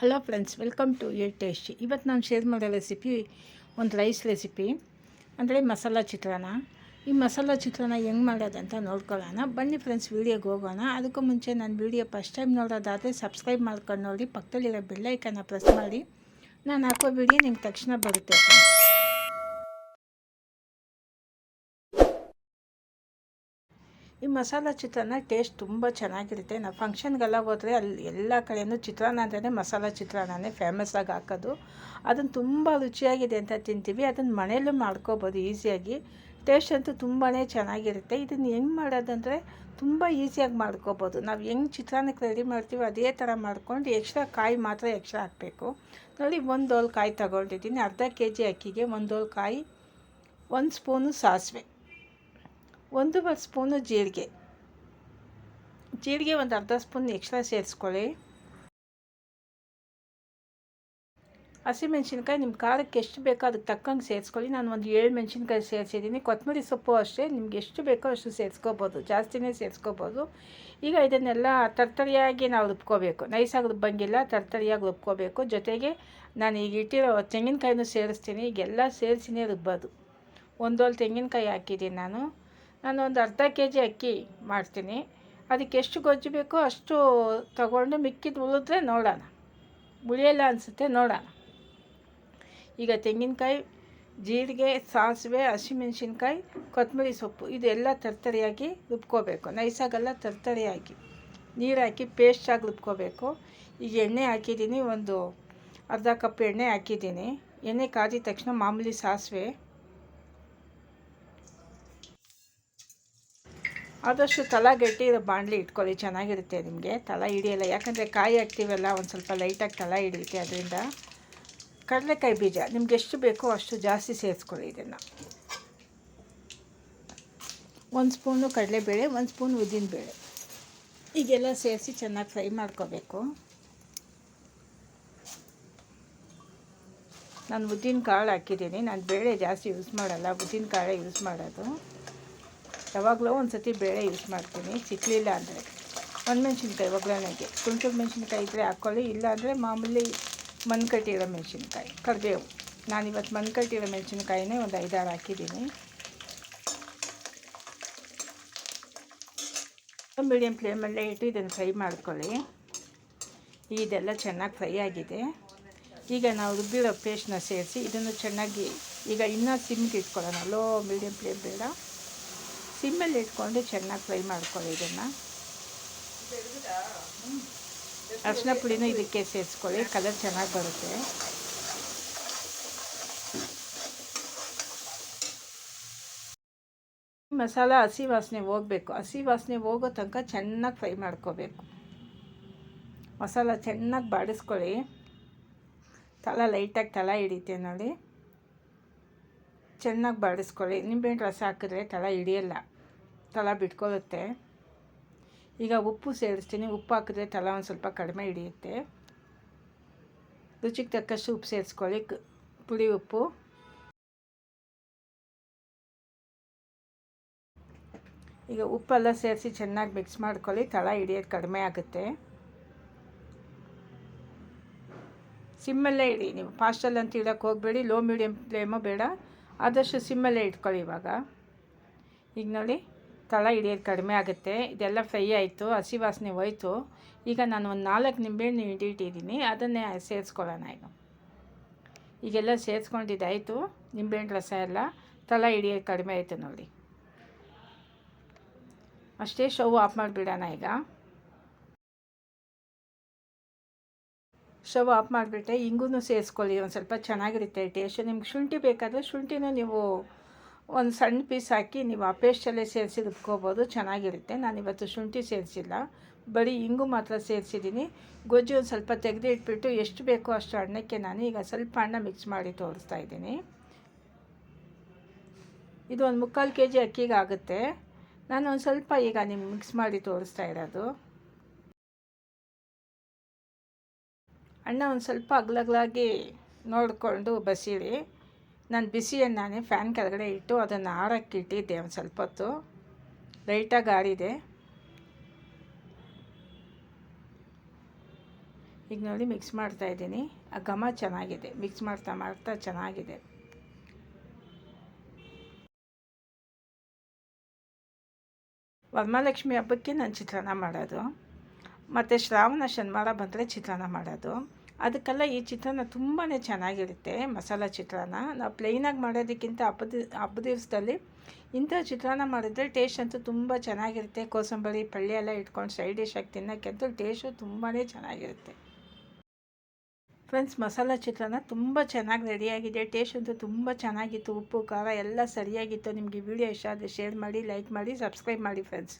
Hello friends, welcome to a taste. ಇವತ್ತು ನಾನು share ಮಾಡೋ ರೆಸಿಪಿ ಒಂದು ರೈಸ್ ರೆಸಿಪಿ, ಅಂದರೆ ಮಸಾಲ ಚಿತ್ರಾನ್ನ. ಈ ಮಸಾಲ ಚಿತ್ರಾನ್ನ ಹೆಂಗೆ ಮಾಡೋದಂತ ನೋಡ್ಕೊಳ್ಳೋಣ ಬನ್ನಿ ಫ್ರೆಂಡ್ಸ್. ವೀಡಿಯೋಗೆ ಹೋಗೋಣ. ಅದಕ್ಕೂ ಮುಂಚೆ ನಾನು ವೀಡಿಯೋ ಫಸ್ಟ್ ಟೈಮ್ ನೋಡೋದಾದರೆ ಸಬ್ಸ್ಕ್ರೈಬ್ ಮಾಡ್ಕೊಂಡು ನೋಡಿ, ಪಕ್ಕದಲ್ಲಿರೋ ಬೆಲ್ಲೈಕನ್ನ ಪ್ರೆಸ್ ಮಾಡಿ. ನಾನು ಹಾಕೋ ವೀಡಿಯೋ ನಿಮ್ಗೆ ತಕ್ಷಣ ಬರುತ್ತೆ ಫ್ರೆಂಡ್ಸ್. ಈ ಮಸಾಲ ಚಿತ್ರಾನ್ನ ಟೇಸ್ಟ್ ತುಂಬ ಚೆನ್ನಾಗಿರುತ್ತೆ. ನಾವು ಫಂಕ್ಷನ್ಗೆಲ್ಲ ಹೋದರೆ ಅಲ್ಲಿ ಎಲ್ಲ ಕಡೆಯೂ ಚಿತ್ರಾನ್ನ ಅಂತಲೇ ಮಸಾಲ ಚಿತ್ರಾನ್ನನೇ ಫೇಮಸ್ಸಾಗಿ ಹಾಕೋದು. ಅದನ್ನು ತುಂಬ ರುಚಿಯಾಗಿದೆ ಅಂತ ತಿಂತೀವಿ. ಅದನ್ನು ಮನೆಯಲ್ಲೂ ಮಾಡ್ಕೋಬೋದು ಈಸಿಯಾಗಿ. ಟೇಸ್ಟ್ ಅಂತೂ ತುಂಬಾ ಚೆನ್ನಾಗಿರುತ್ತೆ. ಇದನ್ನು ಹೆಂಗೆ ಮಾಡೋದಂದರೆ ತುಂಬ ಈಸಿಯಾಗಿ ಮಾಡ್ಕೋಬೋದು. ನಾವು ಹೆಂಗೆ ಚಿತ್ರಾನ್ನಕ್ಕೆ ರೆಡಿ ಮಾಡ್ತೀವಿ ಅದೇ ಥರ ಮಾಡ್ಕೊಂಡು ಎಕ್ಸ್ಟ್ರಾ ಕಾಯಿ ಮಾತ್ರ ಎಕ್ಸ್ಟ್ರಾ ಹಾಕಬೇಕು. ನೋಡಿ, 1 ಓಲ್ ಕಾಯಿ ತೊಗೊಂಡಿದ್ದೀನಿ. ಅರ್ಧ kg ಅಕ್ಕಿಗೆ 1 ಓಲ್ ಕಾಯಿ, 1 ಸ್ಪೂನು ಸಾಸಿವೆ, 1 ಸ್ಪೂನು ಜೀರಿಗೆ ಒಂದು ಅರ್ಧ ಸ್ಪೂನ್ ಎಕ್ಸ್ಟ್ರಾ ಸೇರಿಸ್ಕೊಳ್ಳಿ. ಹಸಿಮೆಣ್ಸಿನ್ಕಾಯಿ ನಿಮ್ಮ ಖಾರಕ್ಕೆ ಎಷ್ಟು ಬೇಕೋ ಅದಕ್ಕೆ ತಕ್ಕಂಗೆ ಸೇರಿಸ್ಕೊಳ್ಳಿ. ನಾನು ಒಂದು 7 ಮೆಣಸಿನ್ಕಾಯಿ ಸೇರಿಸಿದ್ದೀನಿ. ಕೊತ್ತಂಬರಿ ಸೊಪ್ಪು ಅಷ್ಟೇ, ನಿಮ್ಗೆ ಎಷ್ಟು ಬೇಕೋ ಅಷ್ಟು ಸೇರಿಸ್ಕೋಬೋದು, ಜಾಸ್ತಿನೇ ಸೇರಿಸ್ಕೋಬೋದು. ಈಗ ಇದನ್ನೆಲ್ಲ ತರ್ತರಿಯಾಗಿ ನಾವು ರುಬ್ಕೋಬೇಕು. ನೈಸಾಗಿ ರುಬ್ಬಂಗಿಲ್ಲ, ತರ್ತರಿಯಾಗಿ ರುಬ್ಕೋಬೇಕು. ಜೊತೆಗೆ ನಾನು ಈಗ ಇಟ್ಟಿರೋ ತೆಂಗಿನಕಾಯಿನೂ ಸೇರಿಸ್ತೀನಿ. ಈಗೆಲ್ಲ ಸೇರಿಸಿನೇ ರುಬ್ಬೋದು. 1 ಓಲ್ ತೆಂಗಿನಕಾಯಿ ಹಾಕಿದ್ದೀನಿ ನಾನು ಒಂದು ಅರ್ಧ kg ಅಕ್ಕಿ ಮಾಡ್ತೀನಿ. ಅದಕ್ಕೆ ಎಷ್ಟು ಗೊಜ್ಜು ಬೇಕೋ ಅಷ್ಟು ತಗೊಂಡು ಮಿಕ್ಕಿದ್ದು ಉಳಿದ್ರೆ ನೋಡೋಣ, ಉಳಿಯಲ್ಲ ಅನಿಸುತ್ತೆ ನೋಡೋಣ. ಈಗ ತೆಂಗಿನಕಾಯಿ, ಜೀರಿಗೆ, ಸಾಸಿವೆ, ಹಸಿಮೆಣ್ಸಿನ್ಕಾಯಿ, ಕೊತ್ತಂಬರಿ ಸೊಪ್ಪು ಇದೆಲ್ಲ ತರ್ತರಿಯಾಗಿ ರುಬ್ಕೋಬೇಕು. ನೈಸಾಗೆಲ್ಲ ತರ್ತರಿಯಾಗಿ ನೀರು ಹಾಕಿ ಪೇಸ್ಟಾಗಿ ರುಬ್ಕೋಬೇಕು. ಈಗ ಎಣ್ಣೆ ಹಾಕಿದ್ದೀನಿ, ಒಂದು ಅರ್ಧ ಕಪ್ ಎಣ್ಣೆ ಹಾಕಿದ್ದೀನಿ. ಎಣ್ಣೆ ಕಾದಿದ ತಕ್ಷಣ ಮಾಮೂಲಿ ಸಾಸಿವೆ, ಆದಷ್ಟು ತಳ ಗಟ್ಟಿ ಇರೋ ಬಾಣಲಿ ಇಟ್ಕೊಳ್ಳಿ, ಚೆನ್ನಾಗಿರುತ್ತೆ. ನಿಮಗೆ ತಳ ಹಿಡಿಯಲ್ಲ, ಯಾಕಂದರೆ ಕಾಯಿ ಹಾಕ್ತೀವಲ್ಲ, ಒಂದು ಸ್ವಲ್ಪ ಲೈಟಾಗಿ ತಳ ಹಿಡಿಯುತ್ತೆ. ಅದರಿಂದ ಕಡಲೆಕಾಯಿ ಬೀಜ ನಿಮ್ಗೆ ಎಷ್ಟು ಬೇಕೋ ಅಷ್ಟು ಜಾಸ್ತಿ ಸೇರಿಸ್ಕೊಳ್ಳಿ. ಇದನ್ನು 1 ಸ್ಪೂನು ಕಡಲೆಬೇಳೆ, 1 ಸ್ಪೂನ್ ಉದ್ದಿನಬೇಳೆ ಈಗೆಲ್ಲ ಸೇರಿಸಿ ಚೆನ್ನಾಗಿ ಫ್ರೈ ಮಾಡ್ಕೋಬೇಕು. ನಾನು ಉದ್ದಿನ ಕಾಳು ಹಾಕಿದ್ದೀನಿ. ನಾನು ಬೇಳೆ ಜಾಸ್ತಿ ಯೂಸ್ ಮಾಡಲ್ಲ, ಉದ್ದಿನ ಕಾಳೇ ಯೂಸ್ ಮಾಡೋದು. ಯಾವಾಗಲೂ ಒಂದು ಸತಿ ಬೇಳೆ ಯೂಸ್ ಮಾಡ್ತೀನಿ, ಸಿಕ್ಕಲಿಲ್ಲ ಅಂದರೆ. ಒಣಮೆಣ್ಸಿನ್ಕಾಯಿ ಒಗ್ಗರಣೆಗೆ ತುಂಟೂರು ಮೆಣಸಿನ್ಕಾಯಿ ಇದ್ದರೆ ಹಾಕ್ಕೊಳ್ಳಿ, ಇಲ್ಲಾಂದರೆ ಮಾಮೂಲಿ ಮಣ್ಕಟ್ಟಿರೋ ಮೆಣಸಿನ್ಕಾಯಿ, ಕರಿಬೇವು. ನಾನಿವತ್ತು ಮಣ್ಕಟ್ಟಿರೋ ಮೆಣಸಿನ್ಕಾಯಿನೇ ಒಂದು 5-6 ಹಾಕಿದ್ದೀನಿ. ಮೀಡಿಯಮ್ ಫ್ಲೇಮಲ್ಲೇ ಇಟ್ಟು ಇದನ್ನು ಫ್ರೈ ಮಾಡ್ಕೊಳ್ಳಿ. ಇದೆಲ್ಲ ಚೆನ್ನಾಗಿ ಫ್ರೈ ಆಗಿದೆ. ಈಗ ನಾವು ರುಬ್ಬಿರೋ ಪೇಸ್ಟ್ನ ಸೇರಿಸಿ ಇದನ್ನು ಚೆನ್ನಾಗಿ ಈಗ ಇನ್ನೂ ಸಿಮ್ಗೆ ಇಟ್ಕೊಳ್ಳೋಣ. ಲೋ ಮೀಡಿಯಮ್ ಫ್ಲೇಮ್ ಬೇಡ, ಸಿಮ್ಮಲ್ಲಿ ಇಟ್ಕೊಂಡು ಚೆನ್ನಾಗಿ ಫ್ರೈ ಮಾಡ್ಕೊಳ್ಳಿ. ಇದನ್ನು ಅರಿಶಿನ ಪುಡಿನೂ ಇದಕ್ಕೆ ಸೇರಿಸ್ಕೊಳ್ಳಿ, ಕಲರ್ ಚೆನ್ನಾಗಿ ಬರುತ್ತೆ. ಮಸಾಲ ಹಸಿ ವಾಸನೆ ಹೋಗಬೇಕು. ಹಸಿ ವಾಸನೆ ಹೋಗೋ ತನಕ ಚೆನ್ನಾಗಿ ಫ್ರೈ ಮಾಡ್ಕೋಬೇಕು. ಮಸಾಲ ಚೆನ್ನಾಗಿ ಬಾಡಿಸ್ಕೊಳ್ಳಿ. ಲೈಟಾಗಿ ತಳ ಹಿಡಿಯುತ್ತೆ ನೋಡಿ, ಚೆನ್ನಾಗಿ ಬಾಡಿಸ್ಕೊಳ್ಳಿ. ನಿಂಬೆಹಣ್ಣು ರಸ ಹಾಕಿದ್ರೆ ತಳ ಹಿಡಿಯಲ್ಲ, ತಳ ಬಿಟ್ಕೊಳ್ಳುತ್ತೆ. ಈಗ ಉಪ್ಪು ಸೇರಿಸ್ತೀನಿ. ಉಪ್ಪು ಹಾಕಿದ್ರೆ ತಳ ಒಂದು ಸ್ವಲ್ಪ ಕಡಿಮೆ ಹಿಡಿಯುತ್ತೆ. ರುಚಿಗೆ ತಕ್ಕಷ್ಟು ಉಪ್ಪು ಸೇರಿಸ್ಕೊಳ್ಳಿ, ಪುಡಿ ಉಪ್ಪು. ಈಗ ಉಪ್ಪೆಲ್ಲ ಸೇರಿಸಿ ಚೆನ್ನಾಗಿ ಮಿಕ್ಸ್ ಮಾಡ್ಕೊಳ್ಳಿ. ತಳ ಹಿಡಿಯೋದು ಕಡಿಮೆ ಆಗುತ್ತೆ. ಸಿಮ್ಮಲ್ಲೇ ಇಡಿ, ನೀವು ಫಾಸ್ಟಲ್ಲಿ ಅಂತ ಇಡೋಕ್ಕೆ ಹೋಗಬೇಡಿ, ಲೋ ಮೀಡಿಯಮ್ ಫ್ಲೇಮು ಬೇಡ, ಆದಷ್ಟು ಸಿಮ್ಮಲ್ಲೇ ಇಟ್ಕೊಳ್ಳಿ. ಈಗ ನೋಡಿ, ತಳ ಹಿಡಿಯೋದು ಕಡಿಮೆ ಆಗುತ್ತೆ. ಇದೆಲ್ಲ ಫ್ರೈ ಆಯಿತು, ಹಸಿ ವಾಸನೆ ಹೋಯ್ತು. ಈಗ ನಾನು ಒಂದು 4 ನಿಂಬೆಹಣ್ಣು ಹಿಡಿಯಿಟ್ಟಿದ್ದೀನಿ, ಅದನ್ನೇ ಸೇರಿಸ್ಕೊಳ್ಳೋಣ. ಈಗೆಲ್ಲ ಸೇರಿಸ್ಕೊಂಡಿದ್ದಾಯಿತು. ನಿಂಬೆಹಣ್ಣು ರಸ ಎಲ್ಲ ತಳ ಹಿಡಿಯೋದು ಕಡಿಮೆ ಆಯಿತು ನೋಡಿ. ಅಷ್ಟೇ, ಸ್ಟವ್ ಆಫ್ ಮಾಡಿಬಿಡೋಣ. ಈಗ ಸ್ಟವ್ ಆಫ್ ಮಾಡಿಬಿಟ್ಟೆ. ಇಂಗೂ ಸೇರಿಸ್ಕೊಳ್ಳಿ, ಒಂದು ಸ್ವಲ್ಪ ಚೆನ್ನಾಗಿರುತ್ತೆ ಟೇಸ್ಟ್. ನಿಮ್ಗೆ ಶುಂಠಿ ಬೇಕಾದರೆ ಶುಂಠಿನೂ ನೀವು ಒಂದು ಸಣ್ಣ ಪೀಸ್ ಹಾಕಿ ನೀವು ಆ ಪೇಸ್ಟಲ್ಲೇ ಸೇರಿಸಿ ರುಬ್ಕೋಬೋದು, ಚೆನ್ನಾಗಿರುತ್ತೆ. ನಾನಿವತ್ತು ಶುಂಠಿ ಸೇರಿಸಿಲ್ಲ, ಬರೀ ಇಂಗು ಮಾತ್ರ ಸೇರಿಸಿದ್ದೀನಿ. ಗೊಜ್ಜು ಒಂದು ಸ್ವಲ್ಪ ತೆಗೆದು ಇಟ್ಬಿಟ್ಟು ಎಷ್ಟು ಬೇಕೋ ಅಷ್ಟು ಅನ್ನಕ್ಕೆ ನಾನು ಈಗ ಸ್ವಲ್ಪ ಅನ್ನ ಮಿಕ್ಸ್ ಮಾಡಿ ತೋರಿಸ್ತಾ ಇದ್ದೀನಿ. ಇದು ಒಂದು 3/4 kg ಅಕ್ಕಿಗೆ ಆಗುತ್ತೆ. ನಾನು ಒಂದು ಸ್ವಲ್ಪ ಈಗ ನಿಮ್ಗೆ ಮಿಕ್ಸ್ ಮಾಡಿ ತೋರಿಸ್ತಾ ಇರೋದು. ಅನ್ನ ಒಂದು ಸ್ವಲ್ಪ ಅಗಲಗಲಾಗಿ ನೋಡಿಕೊಂಡು ಬಸಿರಿ. ನಾನು ಬಿಸಿ ಅನ್ನನೇ ಫ್ಯಾನ್ ಕೆಳಗಡೆ ಇಟ್ಟು ಅದನ್ನು ಆರಕ್ಕೆ ಇಟ್ಟಿದ್ದೆ. ಒಂದು ಸ್ವಲ್ಪ ಹೊತ್ತು ಲೈಟಾಗಿ ಆರಿದೆ. ಈಗ ನೋಡಿ ಮಿಕ್ಸ್ ಮಾಡ್ತಾಯಿದ್ದೀನಿ. ಆ ಘಮ ಚೆನ್ನಾಗಿದೆ, ಮಿಕ್ಸ್ ಮಾಡ್ತಾ ಮಾಡ್ತಾ ಚೆನ್ನಾಗಿದೆ. ವರಮಹಾಲಕ್ಷ್ಮಿ ಹಬ್ಬಕ್ಕೆ ನಾನು ಚಿತ್ರಾನ್ನ ಮಾಡೋದು, ಮತ್ತು ಶ್ರಾವಣ ಶನಿವಾರ ಬಂದರೆ ಚಿತ್ರಾನ್ನ ಮಾಡೋದು. ಅದಕ್ಕೆಲ್ಲ ಈ ಚಿತ್ರಾನ್ನ ತುಂಬಾ ಚೆನ್ನಾಗಿರುತ್ತೆ. ಮಸಾಲ ಚಿತ್ರಾನ್ನ ನಾವು ಪ್ಲೇನಾಗಿ ಮಾಡೋದಕ್ಕಿಂತ ಹಬ್ಬದ ದಿವಸದಲ್ಲಿ ಇಂಥ ಚಿತ್ರಾನ್ನ ಮಾಡಿದ್ರೆ ಟೇಸ್ಟ್ ಅಂತೂ ತುಂಬ ಚೆನ್ನಾಗಿರುತ್ತೆ. ಕೋಸಂಬರಿ ಪಲ್ಯ ಎಲ್ಲ ಇಟ್ಕೊಂಡು ಸೈಡ್ ಡಿಶ್ ಆಗಿ ತಿನ್ನೋಕ್ಕಂತೂ ಟೇಸ್ಟು ತುಂಬಾ ಚೆನ್ನಾಗಿರುತ್ತೆ. ಫ್ರೆಂಡ್ಸ್, ಮಸಾಲ ಚಿತ್ರಾನ್ನ ತುಂಬ ಚೆನ್ನಾಗಿ ರೆಡಿಯಾಗಿದೆ. ಟೇಸ್ಟ್ ಅಂತೂ ತುಂಬ ಚೆನ್ನಾಗಿತ್ತು. ಉಪ್ಪು ಖಾರ ಎಲ್ಲ ಸರಿಯಾಗಿತ್ತು. ನಿಮಗೆ ವಿಡಿಯೋ ಇಷ್ಟ ಆದರೆ ಶೇರ್ ಮಾಡಿ, ಲೈಕ್ ಮಾಡಿ, ಸಬ್ಸ್ಕ್ರೈಬ್ ಮಾಡಿ ಫ್ರೆಂಡ್ಸ್.